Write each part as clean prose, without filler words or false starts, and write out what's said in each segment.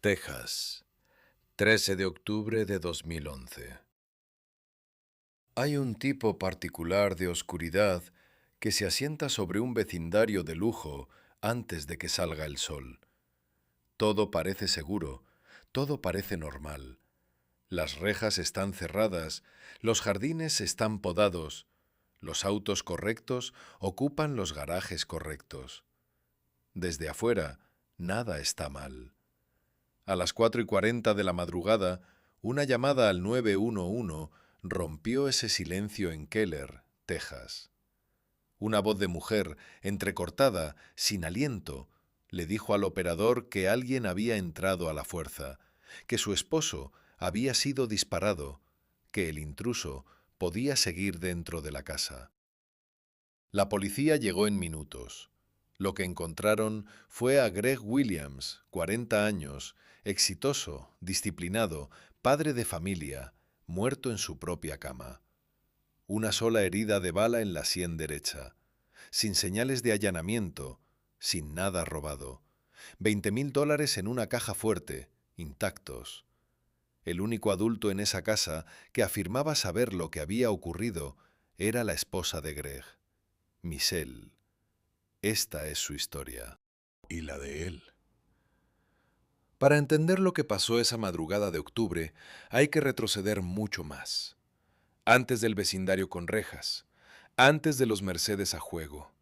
Texas, 13 de octubre de 2011. Hay un tipo particular de oscuridad que se asienta sobre un vecindario de lujo antes de que salga el sol. Todo parece seguro, todo parece normal. Las rejas están cerradas, los jardines están podados, los autos correctos ocupan los garajes correctos. Desde afuera, nada está mal. A las 4:40 de la madrugada, una llamada al 911 rompió ese silencio en Keller, Texas. Una voz de mujer, entrecortada, sin aliento, le dijo al operador que alguien había entrado a la fuerza, que su esposo había sido disparado, que el intruso podía seguir dentro de la casa. La policía llegó en minutos. Lo que encontraron fue a Greg Williams, 40 años, exitoso, disciplinado, padre de familia, muerto en su propia cama. Una sola herida de bala en la sien derecha, sin señales de allanamiento, sin nada robado. $20,000 en una caja fuerte, intactos. El único adulto en esa casa que afirmaba saber lo que había ocurrido era la esposa de Greg, Michelle. Esta es su historia. Y la de él. Para entender lo que pasó esa madrugada de octubre, hay que retroceder mucho más. Antes del vecindario con rejas, antes de los Mercedes a juego,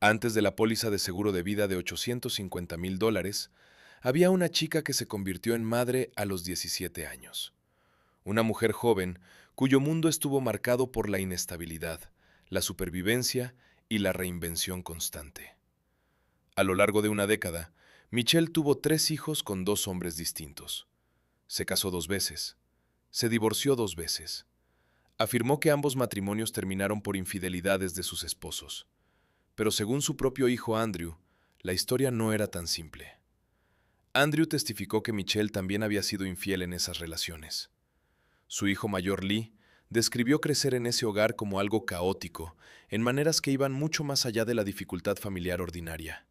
antes de la póliza de seguro de vida de $850,000, había una chica que se convirtió en madre a los 17 años. Una mujer joven cuyo mundo estuvo marcado por la inestabilidad, la supervivencia y la reinvención constante. A lo largo de una década, Michelle tuvo 3 hijos con 2 hombres distintos. Se casó 2 veces. Se divorció 2 veces. Afirmó que ambos matrimonios terminaron por infidelidades de sus esposos. Pero según su propio hijo Andrew, la historia no era tan simple. Andrew testificó que Michelle también había sido infiel en esas relaciones. Su hijo mayor Lee describió crecer en ese hogar como algo caótico, en maneras que iban mucho más allá de la dificultad familiar ordinaria.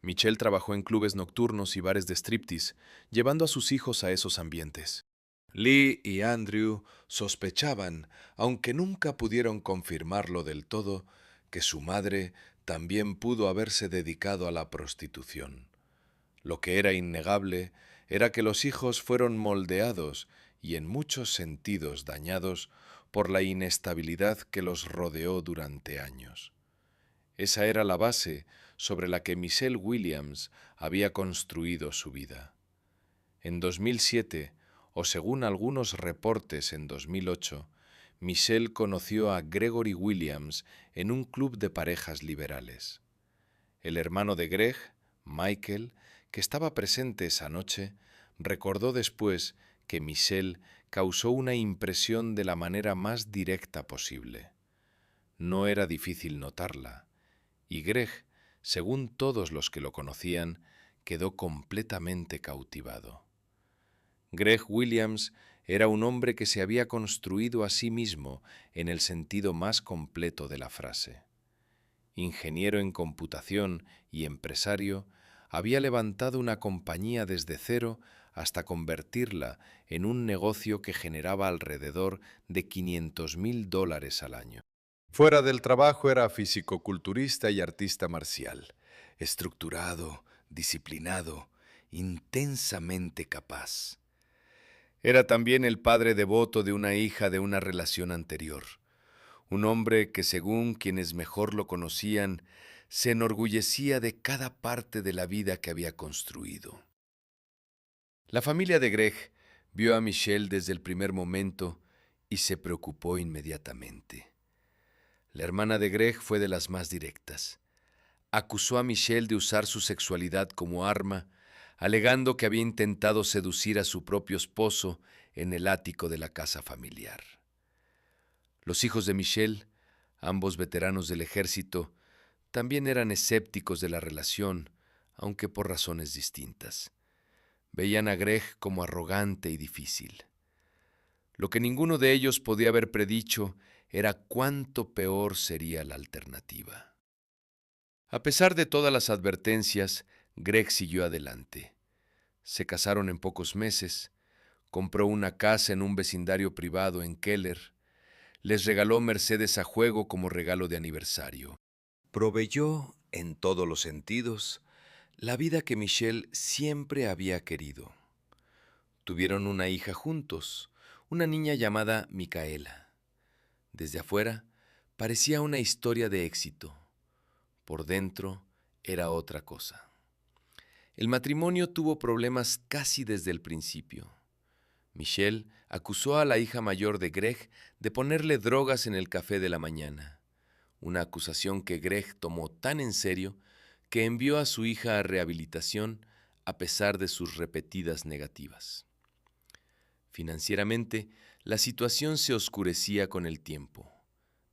Michelle trabajó en clubes nocturnos y bares de striptease, llevando a sus hijos a esos ambientes. Lee y Andrew sospechaban, aunque nunca pudieron confirmarlo del todo, que su madre también pudo haberse dedicado a la prostitución. Lo que era innegable era que los hijos fueron moldeados y en muchos sentidos dañados por la inestabilidad que los rodeó durante años. Esa era la base sobre la que Michelle Williams había construido su vida. En 2007, o según algunos reportes en 2008, Michelle conoció a Gregory Williams en un club de parejas liberales. El hermano de Greg, Michael, que estaba presente esa noche, recordó después que Michelle causó una impresión de la manera más directa posible. No era difícil notarla, y Greg, según todos los que lo conocían, quedó completamente cautivado. Greg Williams era un hombre que se había construido a sí mismo en el sentido más completo de la frase. Ingeniero en computación y empresario, había levantado una compañía desde cero hasta convertirla en un negocio que generaba alrededor de $500,000 al año. Fuera del trabajo era fisicoculturista y artista marcial, estructurado, disciplinado, intensamente capaz. Era también el padre devoto de una hija de una relación anterior, un hombre que, según quienes mejor lo conocían, se enorgullecía de cada parte de la vida que había construido. La familia de Greg vio a Michelle desde el primer momento y se preocupó inmediatamente. La hermana de Greg fue de las más directas. Acusó a Michelle de usar su sexualidad como arma, alegando que había intentado seducir a su propio esposo en el ático de la casa familiar. Los hijos de Michelle, ambos veteranos del ejército, también eran escépticos de la relación, aunque por razones distintas. Veían a Greg como arrogante y difícil. Lo que ninguno de ellos podía haber predicho era cuánto peor sería la alternativa. A pesar de todas las advertencias, Greg siguió adelante. Se casaron en pocos meses, compró una casa en un vecindario privado en Keller, les regaló Mercedes a juego como regalo de aniversario. Proveyó, en todos los sentidos, la vida que Michelle siempre había querido. Tuvieron una hija juntos, una niña llamada Micaela. Desde afuera, parecía una historia de éxito. Por dentro, era otra cosa. El matrimonio tuvo problemas casi desde el principio. Michelle acusó a la hija mayor de Greg de ponerle drogas en el café de la mañana, una acusación que Greg tomó tan en serio que envió a su hija a rehabilitación a pesar de sus repetidas negativas. Financieramente, la situación se oscurecía con el tiempo.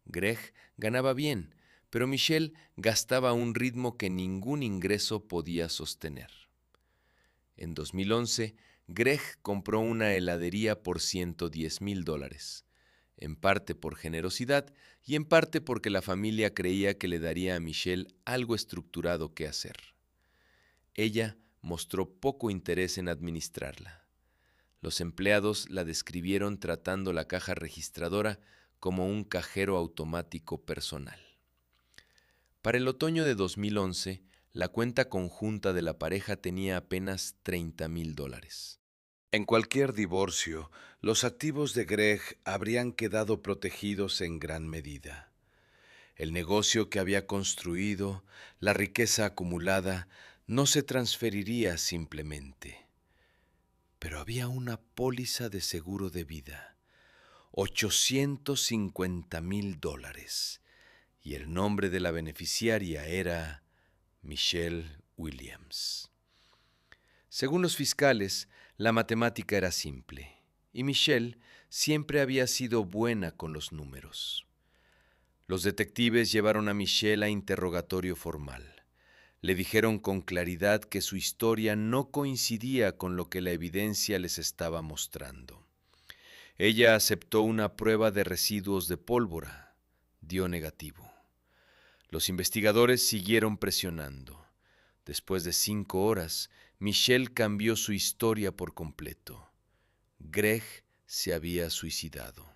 Greg ganaba bien, pero Michelle gastaba a un ritmo que ningún ingreso podía sostener. En 2011, Greg compró una heladería por $110,000, en parte por generosidad y en parte porque la familia creía que le daría a Michelle algo estructurado que hacer. Ella mostró poco interés en administrarla. Los empleados la describieron tratando la caja registradora como un cajero automático personal. Para el otoño de 2011, la cuenta conjunta de la pareja tenía apenas $30,000. En cualquier divorcio, los activos de Greg habrían quedado protegidos en gran medida. El negocio que había construido, la riqueza acumulada, no se transferiría simplemente. Pero había una póliza de seguro de vida, $850,000, y el nombre de la beneficiaria era Michelle Williams. Según los fiscales, la matemática era simple, y Michelle siempre había sido buena con los números. Los detectives llevaron a Michelle a interrogatorio formal. Le dijeron con claridad que su historia no coincidía con lo que la evidencia les estaba mostrando. Ella aceptó una prueba de residuos de pólvora. Dio negativo. Los investigadores siguieron presionando. Después de 5 horas, Michelle cambió su historia por completo. Greg se había suicidado.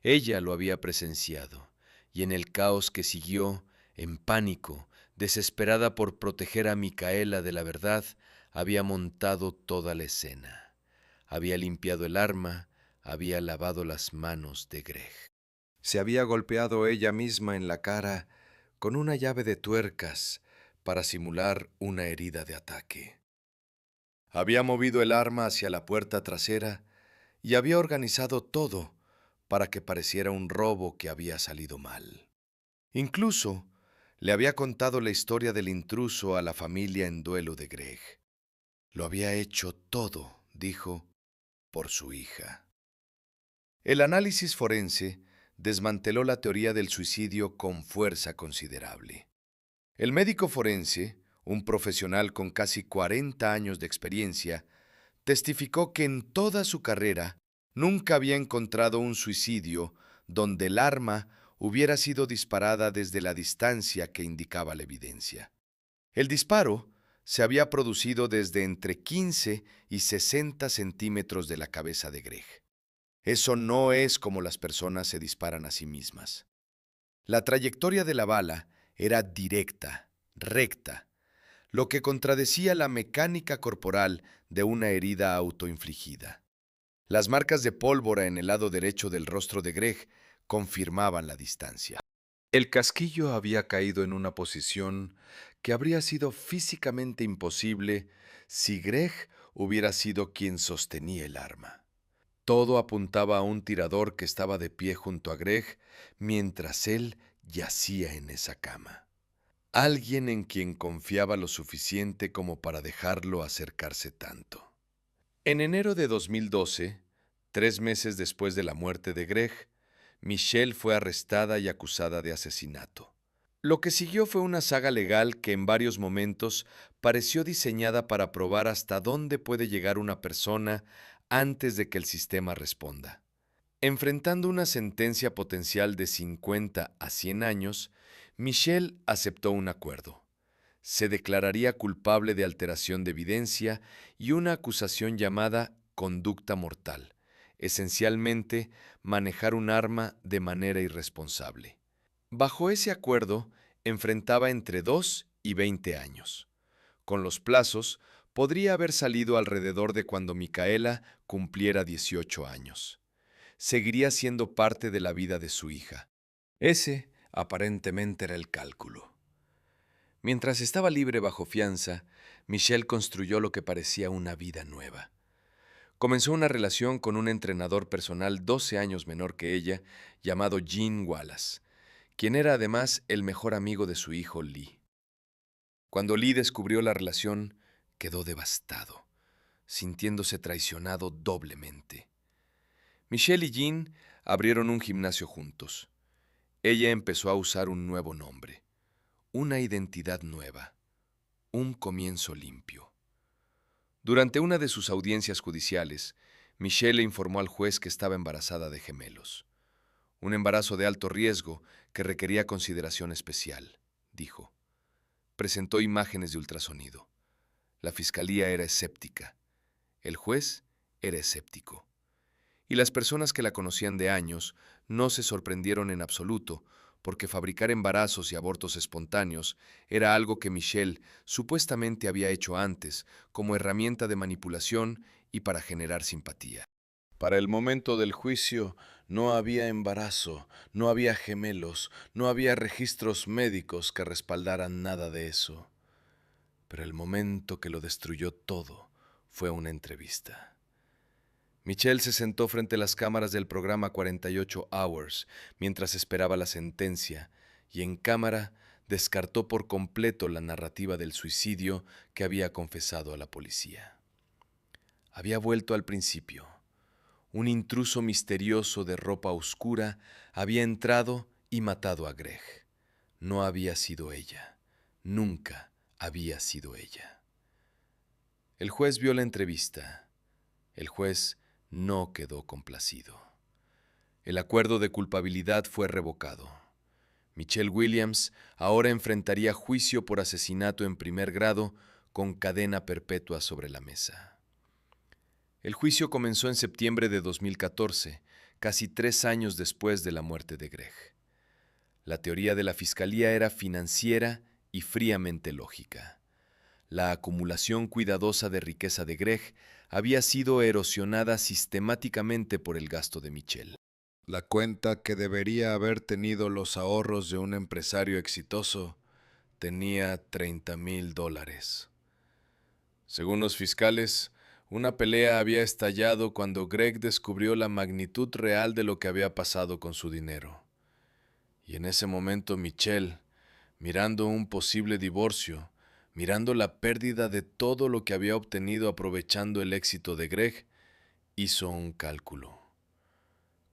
Ella lo había presenciado, y en el caos que siguió, en pánico, desesperada por proteger a Micaela de la verdad, había montado toda la escena. Había limpiado el arma, había lavado las manos de Greg. Se había golpeado ella misma en la cara con una llave de tuercas para simular una herida de ataque. Había movido el arma hacia la puerta trasera y había organizado todo para que pareciera un robo que había salido mal. Incluso le había contado la historia del intruso a la familia en duelo de Greg. Lo había hecho todo, dijo, por su hija. El análisis forense desmanteló la teoría del suicidio con fuerza considerable. El médico forense, un profesional con casi 40 años de experiencia, testificó que en toda su carrera nunca había encontrado un suicidio donde el arma hubiera sido disparada desde la distancia que indicaba la evidencia. El disparo se había producido desde entre 15 y 60 centímetros de la cabeza de Greg. Eso no es como las personas se disparan a sí mismas. La trayectoria de la bala era directa, recta, lo que contradecía la mecánica corporal de una herida autoinfligida. Las marcas de pólvora en el lado derecho del rostro de Greg confirmaban la distancia. El casquillo había caído en una posición que habría sido físicamente imposible si Greg hubiera sido quien sostenía el arma. Todo apuntaba a un tirador que estaba de pie junto a Greg mientras él yacía en esa cama. Alguien en quien confiaba lo suficiente como para dejarlo acercarse tanto. En enero de 2012, 3 meses después de la muerte de Greg, Michelle fue arrestada y acusada de asesinato. Lo que siguió fue una saga legal que en varios momentos pareció diseñada para probar hasta dónde puede llegar una persona antes de que el sistema responda. Enfrentando una sentencia potencial de 50 a 100 años, Michelle aceptó un acuerdo. Se declararía culpable de alteración de evidencia y una acusación llamada conducta mortal, esencialmente manejar un arma de manera irresponsable. Bajo ese acuerdo, enfrentaba entre 2 y 20 años. Con los plazos, podría haber salido alrededor de cuando Micaela cumpliera 18 años. Seguiría siendo parte de la vida de su hija. Ese, aparentemente, era el cálculo. Mientras estaba libre bajo fianza, Michelle construyó lo que parecía una vida nueva. Comenzó una relación con un entrenador personal 12 años menor que ella, llamado Gene Wallace, quien era además el mejor amigo de su hijo Lee. Cuando Lee descubrió la relación, quedó devastado, sintiéndose traicionado doblemente. Michelle y Gene abrieron un gimnasio juntos. Ella empezó a usar un nuevo nombre, una identidad nueva, un comienzo limpio. Durante una de sus audiencias judiciales, Michelle le informó al juez que estaba embarazada de gemelos. Un embarazo de alto riesgo que requería consideración especial, dijo. Presentó imágenes de ultrasonido. La fiscalía era escéptica. El juez era escéptico. Y las personas que la conocían de años no se sorprendieron en absoluto, porque fabricar embarazos y abortos espontáneos era algo que Michelle supuestamente había hecho antes, como herramienta de manipulación y para generar simpatía. Para el momento del juicio no había embarazo, no había gemelos, no había registros médicos que respaldaran nada de eso. Pero el momento que lo destruyó todo fue una entrevista. Michelle se sentó frente a las cámaras del programa 48 Hours mientras esperaba la sentencia y en cámara descartó por completo la narrativa del suicidio que había confesado a la policía. Había vuelto al principio. Un intruso misterioso de ropa oscura había entrado y matado a Greg. No había sido ella. Nunca había sido ella. El juez vio la entrevista. El juez no quedó complacido. El acuerdo de culpabilidad fue revocado. Michelle Williams ahora enfrentaría juicio por asesinato en primer grado con cadena perpetua sobre la mesa. El juicio comenzó en septiembre de 2014, casi 3 años después de la muerte de Greg. La teoría de la fiscalía era financiera y fríamente lógica. La acumulación cuidadosa de riqueza de Greg había sido erosionada sistemáticamente por el gasto de Michelle. La cuenta que debería haber tenido los ahorros de un empresario exitoso tenía $30,000. Según los fiscales, una pelea había estallado cuando Greg descubrió la magnitud real de lo que había pasado con su dinero. Y en ese momento Michelle, mirando un posible divorcio, mirando la pérdida de todo lo que había obtenido aprovechando el éxito de Greg, hizo un cálculo.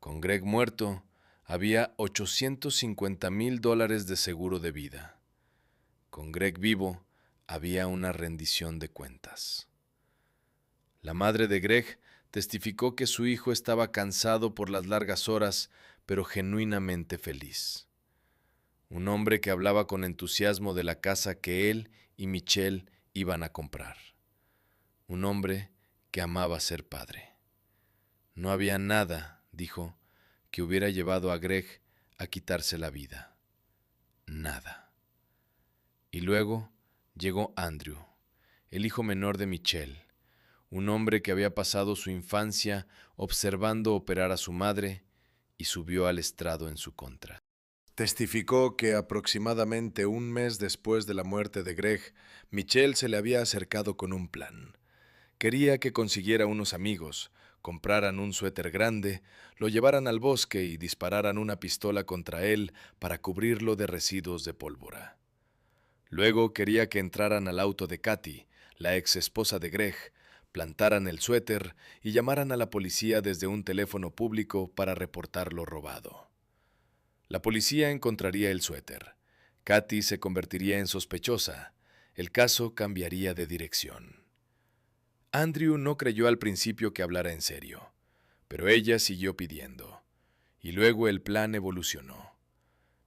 Con Greg muerto, había $850,000 de seguro de vida. Con Greg vivo, había una rendición de cuentas. La madre de Greg testificó que su hijo estaba cansado por las largas horas, pero genuinamente feliz. Un hombre que hablaba con entusiasmo de la casa que él y Michelle iban a comprar. Un hombre que amaba ser padre. No había nada, dijo, que hubiera llevado a Greg a quitarse la vida. Nada. Y luego llegó Andrew, el hijo menor de Michelle, un hombre que había pasado su infancia observando operar a su madre y subió al estrado en su contra. Testificó que aproximadamente un mes después de la muerte de Greg, Michelle se le había acercado con un plan. Quería que consiguiera unos amigos, compraran un suéter grande, lo llevaran al bosque y dispararan una pistola contra él para cubrirlo de residuos de pólvora. Luego quería que entraran al auto de Kathy, la ex esposa de Greg, plantaran el suéter y llamaran a la policía desde un teléfono público para reportar lo robado. La policía encontraría el suéter. Kathy se convertiría en sospechosa. El caso cambiaría de dirección. Andrew no creyó al principio que hablara en serio, pero ella siguió pidiendo. Y luego el plan evolucionó.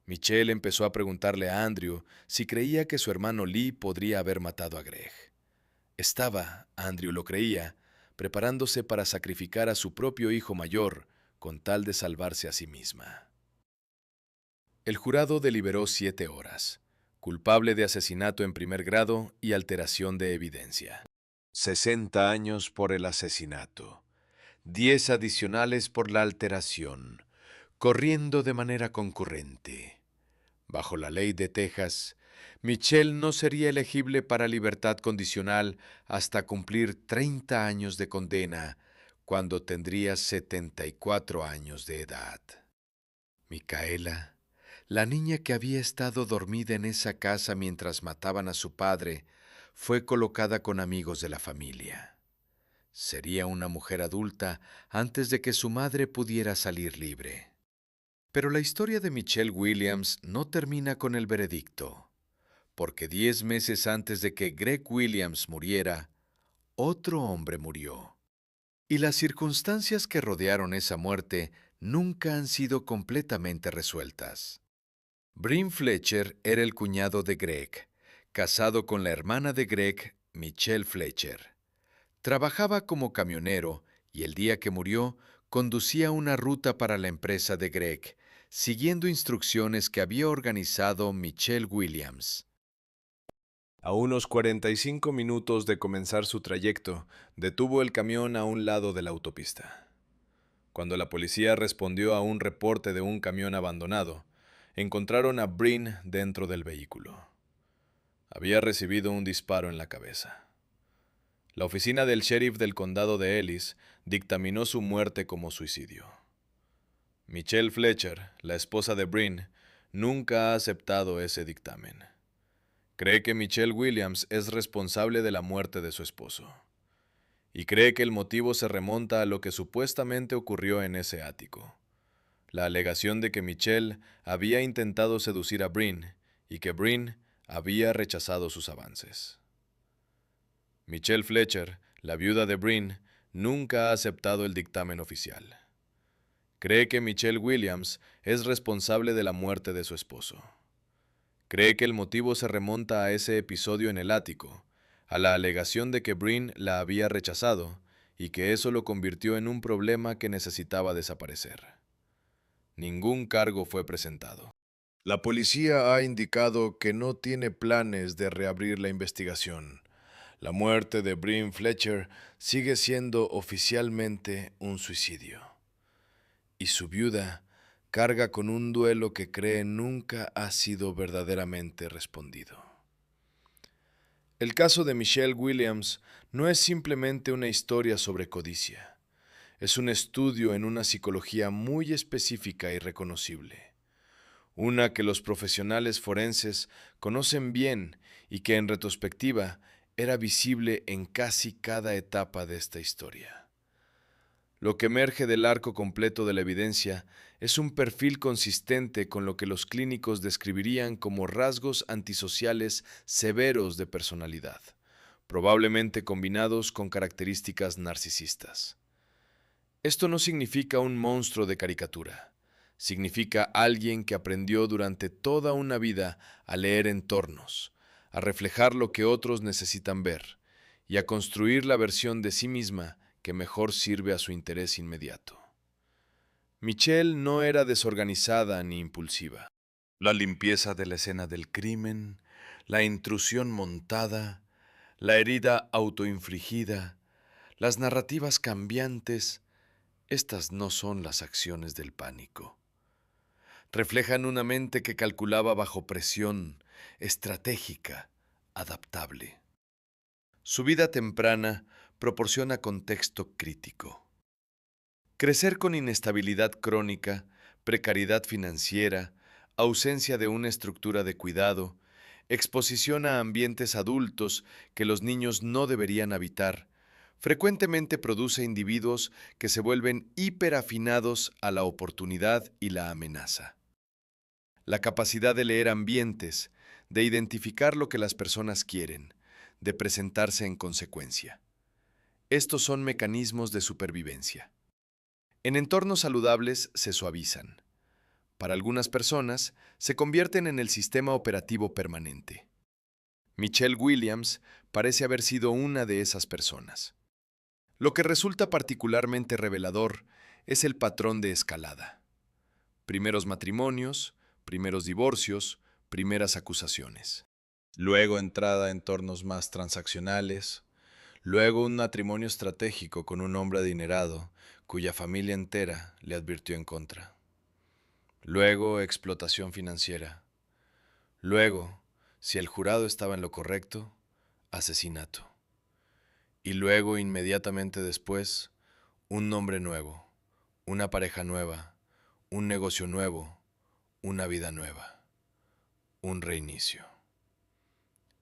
Michelle empezó a preguntarle a Andrew si creía que su hermano Lee podría haber matado a Greg. Estaba, Andrew lo creía, preparándose para sacrificar a su propio hijo mayor con tal de salvarse a sí misma. El jurado deliberó 7 horas, culpable de asesinato en primer grado y alteración de evidencia. 60 años por el asesinato, 10 adicionales por la alteración, corriendo de manera concurrente. Bajo la ley de Texas, Michelle no sería elegible para libertad condicional hasta cumplir 30 años de condena, cuando tendría 74 años de edad. Micaela, la niña que había estado dormida en esa casa mientras mataban a su padre, fue colocada con amigos de la familia. Sería una mujer adulta antes de que su madre pudiera salir libre. Pero la historia de Michelle Williams no termina con el veredicto, porque 10 meses antes de que Greg Williams muriera, otro hombre murió. Y las circunstancias que rodearon esa muerte nunca han sido completamente resueltas. Bryn Fletcher era el cuñado de Greg, casado con la hermana de Greg, Michelle Fletcher. Trabajaba como camionero y el día que murió conducía una ruta para la empresa de Greg, siguiendo instrucciones que había organizado Michelle Williams. A unos 45 minutos de comenzar su trayecto, detuvo el camión a un lado de la autopista. Cuando la policía respondió a un reporte de un camión abandonado, encontraron a Bryn dentro del vehículo. Había recibido un disparo en la cabeza. La oficina del sheriff del condado de Ellis dictaminó su muerte como suicidio. Michelle Fletcher, la esposa de Bryn, nunca ha aceptado ese dictamen. Cree que Michelle Williams es responsable de la muerte de su esposo. Y cree que el motivo se remonta a lo que supuestamente ocurrió en ese ático. La alegación de que Michelle había intentado seducir a Bryn y que Bryn había rechazado sus avances. Michelle Fletcher, la viuda de Bryn, nunca ha aceptado el dictamen oficial. Cree que Michelle Williams es responsable de la muerte de su esposo. Cree que el motivo se remonta a ese episodio en el ático, a la alegación de que Bryn la había rechazado y que eso lo convirtió en un problema que necesitaba desaparecer. Ningún cargo fue presentado. La policía ha indicado que no tiene planes de reabrir la investigación. La muerte de Bryn Fletcher sigue siendo oficialmente un suicidio. Y su viuda carga con un duelo que cree nunca ha sido verdaderamente respondido. El caso de Michelle Williams no es simplemente una historia sobre codicia. Es un estudio en una psicología muy específica y reconocible. Una que los profesionales forenses conocen bien y que en retrospectiva era visible en casi cada etapa de esta historia. Lo que emerge del arco completo de la evidencia es un perfil consistente con lo que los clínicos describirían como rasgos antisociales severos de personalidad, probablemente combinados con características narcisistas. Esto no significa un monstruo de caricatura. Significa alguien que aprendió durante toda una vida a leer entornos, a reflejar lo que otros necesitan ver y a construir la versión de sí misma que mejor sirve a su interés inmediato. Michelle no era desorganizada ni impulsiva. La limpieza de la escena del crimen, la intrusión montada, la herida autoinfligida, las narrativas cambiantes, estas no son las acciones del pánico. Reflejan una mente que calculaba bajo presión, estratégica, adaptable. Su vida temprana proporciona contexto crítico. Crecer con inestabilidad crónica, precariedad financiera, ausencia de una estructura de cuidado, exposición a ambientes adultos que los niños no deberían habitar, frecuentemente produce individuos que se vuelven hiperafinados a la oportunidad y la amenaza. La capacidad de leer ambientes, de identificar lo que las personas quieren, de presentarse en consecuencia. Estos son mecanismos de supervivencia. En entornos saludables se suavizan. Para algunas personas, se convierten en el sistema operativo permanente. Michelle Williams parece haber sido una de esas personas. Lo que resulta particularmente revelador es el patrón de escalada. Primeros matrimonios, primeros divorcios, primeras acusaciones. Luego entrada en entornos más transaccionales. Luego un matrimonio estratégico con un hombre adinerado cuya familia entera le advirtió en contra. Luego explotación financiera. Luego, si el jurado estaba en lo correcto, asesinato. Y luego, inmediatamente después, un nombre nuevo, una pareja nueva, un negocio nuevo, una vida nueva, un reinicio.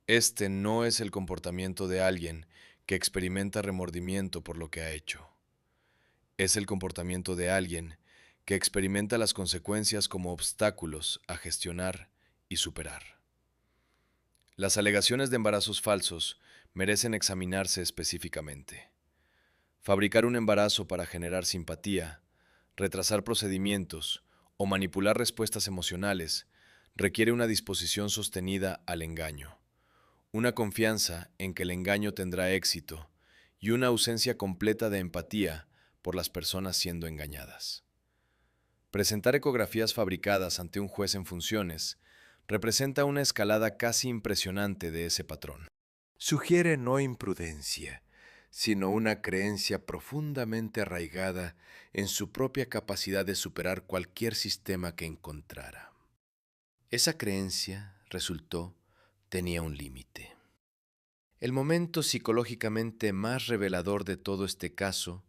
Este no es el comportamiento de alguien que experimenta remordimiento por lo que ha hecho. Es el comportamiento de alguien que experimenta las consecuencias como obstáculos a gestionar y superar. Las alegaciones de embarazos falsos merecen examinarse específicamente. Fabricar un embarazo para generar simpatía, retrasar procedimientos o manipular respuestas emocionales requiere una disposición sostenida al engaño, una confianza en que el engaño tendrá éxito y una ausencia completa de empatía por las personas siendo engañadas. Presentar ecografías fabricadas ante un juez en funciones representa una escalada casi impresionante de ese patrón. Sugiere no imprudencia, sino una creencia profundamente arraigada en su propia capacidad de superar cualquier sistema que encontrara. Esa creencia, resultó, tenía un límite. El momento psicológicamente más revelador de todo este caso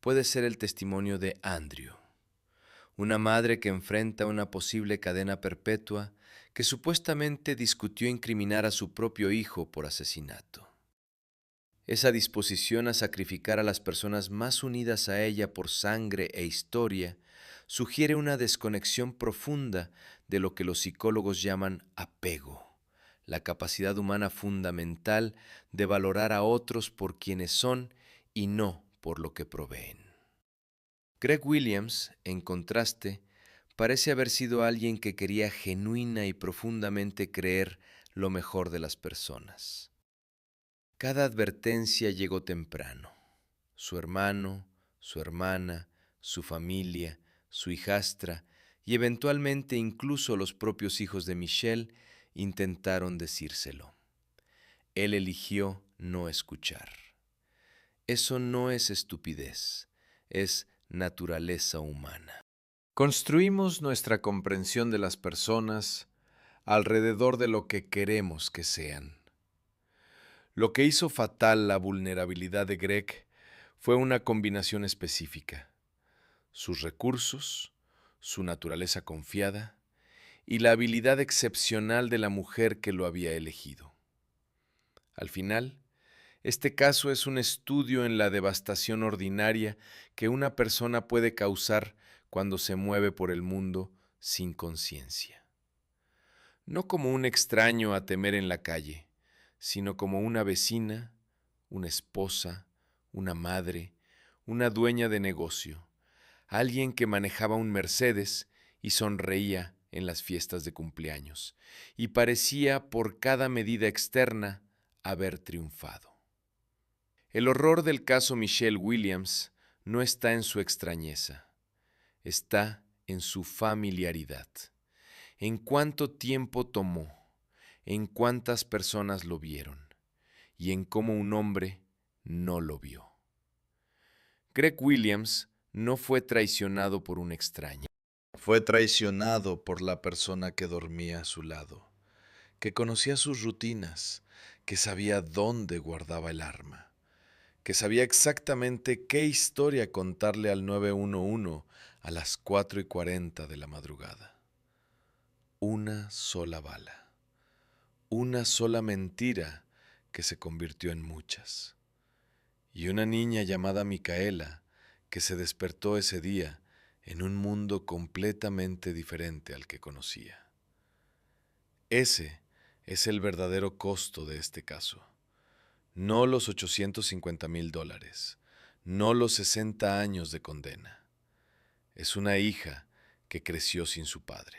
puede ser el testimonio de Andrew, una madre que enfrenta una posible cadena perpetua que supuestamente discutió incriminar a su propio hijo por asesinato. Esa disposición a sacrificar a las personas más unidas a ella por sangre e historia sugiere una desconexión profunda de lo que los psicólogos llaman apego, la capacidad humana fundamental de valorar a otros por quienes son y no por lo que proveen. Greg Williams, en contraste, parece haber sido alguien que quería genuina y profundamente creer lo mejor de las personas. Cada advertencia llegó temprano. Su hermano, su hermana, su familia, su hijastra y eventualmente incluso los propios hijos de Michelle intentaron decírselo. Él eligió no escuchar. Eso no es estupidez, es naturaleza humana. Construimos nuestra comprensión de las personas alrededor de lo que queremos que sean. Lo que hizo fatal la vulnerabilidad de Greg fue una combinación específica: sus recursos, su naturaleza confiada y la habilidad excepcional de la mujer que lo había elegido. Al final, este caso es un estudio en la devastación ordinaria que una persona puede causar cuando se mueve por el mundo sin conciencia. No como un extraño a temer en la calle, sino como una vecina, una esposa, una madre, una dueña de negocio, alguien que manejaba un Mercedes y sonreía en las fiestas de cumpleaños, y parecía por cada medida externa haber triunfado. El horror del caso Michelle Williams no está en su extrañeza, está en su familiaridad, en cuánto tiempo tomó, en cuántas personas lo vieron y en cómo un hombre no lo vio. Greg Williams no fue traicionado por un extraño. Fue traicionado por la persona que dormía a su lado, que conocía sus rutinas, que sabía dónde guardaba el arma, que sabía exactamente qué historia contarle al 911 a las 4:40 de la madrugada. Una sola bala, una sola mentira que se convirtió en muchas. Y una niña llamada Micaela que se despertó ese día en un mundo completamente diferente al que conocía. Ese es el verdadero costo de este caso. No los $850,000, no los 60 años de condena. Es una hija que creció sin su padre.